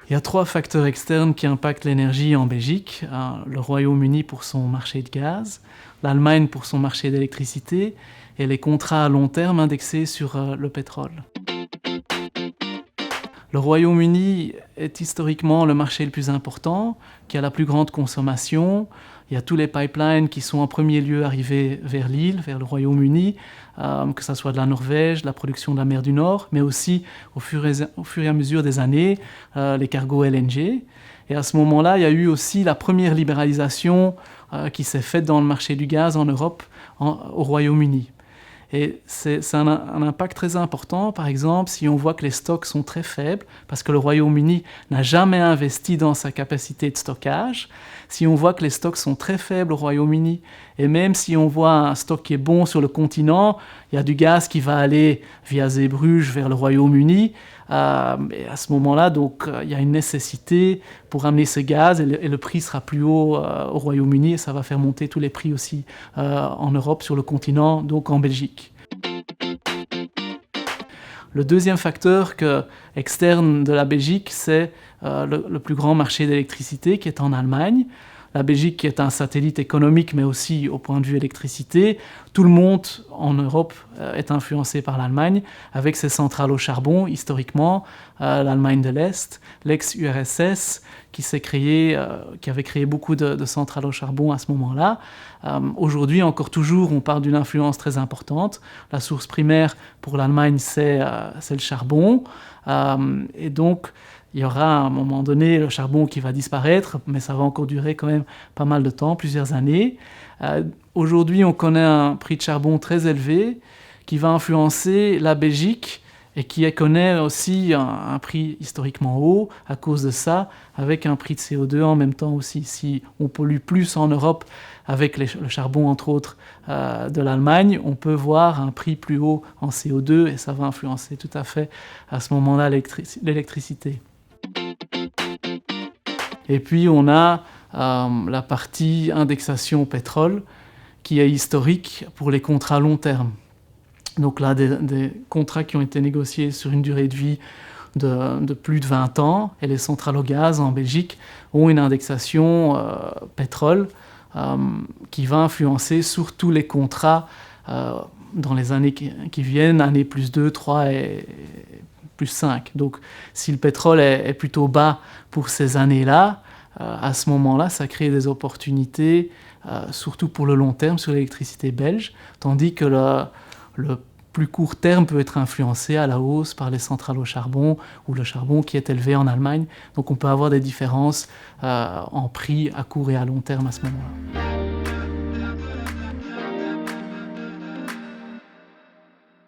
Il y a 3 facteurs externes qui impactent l'énergie en Belgique. Le Royaume-Uni pour son marché de gaz, l'Allemagne pour son marché d'électricité et les contrats à long terme indexés sur le pétrole. Le Royaume-Uni est historiquement le marché le plus important, qui a la plus grande consommation. Il y a tous les pipelines qui sont en premier lieu arrivés vers l'île, vers le Royaume-Uni, que ce soit de la Norvège, de la production de la mer du Nord, mais aussi au fur et à mesure des années, les cargos LNG. Et à ce moment-là, il y a eu aussi la première libéralisation qui s'est faite dans le marché du gaz en Europe, au Royaume-Uni. Et c'est un impact très important, par exemple, si on voit que les stocks sont très faibles, parce que le Royaume-Uni n'a jamais investi dans sa capacité de stockage. Si on voit que les stocks sont très faibles au Royaume-Uni, et même si on voit un stock qui est bon sur le continent, il y a du gaz qui va aller via Zeebrugge vers le Royaume-Uni, et à ce moment-là, donc, il y a une nécessité pour amener ce gaz, et le prix sera plus haut au Royaume-Uni, et ça va faire monter tous les prix aussi en Europe, sur le continent, donc en Belgique. Le deuxième facteur externe de la Belgique, c'est le plus grand marché d'électricité qui est en Allemagne. La Belgique qui est un satellite économique, mais aussi au point de vue électricité. Tout le monde en Europe est influencé par l'Allemagne, avec ses centrales au charbon, historiquement, l'Allemagne de l'Est, l'ex-URSS, qui avait créé beaucoup de centrales au charbon à ce moment-là. Aujourd'hui, encore toujours, on parle d'une influence très importante. La source primaire pour l'Allemagne, c'est le charbon. Et donc, il y aura à un moment donné le charbon qui va disparaître, mais ça va encore durer quand même pas mal de temps, plusieurs années. Aujourd'hui, on connaît un prix de charbon très élevé qui va influencer la Belgique et qui connaît aussi un prix historiquement haut à cause de ça, avec un prix de CO2 en même temps aussi. Si on pollue plus en Europe avec le charbon, entre autres, de l'Allemagne, on peut voir un prix plus haut en CO2 et ça va influencer tout à fait à ce moment-là l'électricité. Et puis on a la partie indexation pétrole qui est historique pour les contrats long terme. Donc là, des contrats qui ont été négociés sur une durée de vie de plus de 20 ans, et les centrales au gaz en Belgique ont une indexation pétrole qui va influencer sur tous les contrats dans les années qui viennent, années plus 2, 3 et plus 5. Donc si le pétrole est plutôt bas pour ces années-là, à ce moment-là, ça crée des opportunités, surtout pour le long terme, sur l'électricité belge, tandis que le plus court terme peut être influencé à la hausse par les centrales au charbon ou le charbon qui est élevé en Allemagne. Donc on peut avoir des différences en prix à court et à long terme à ce moment-là.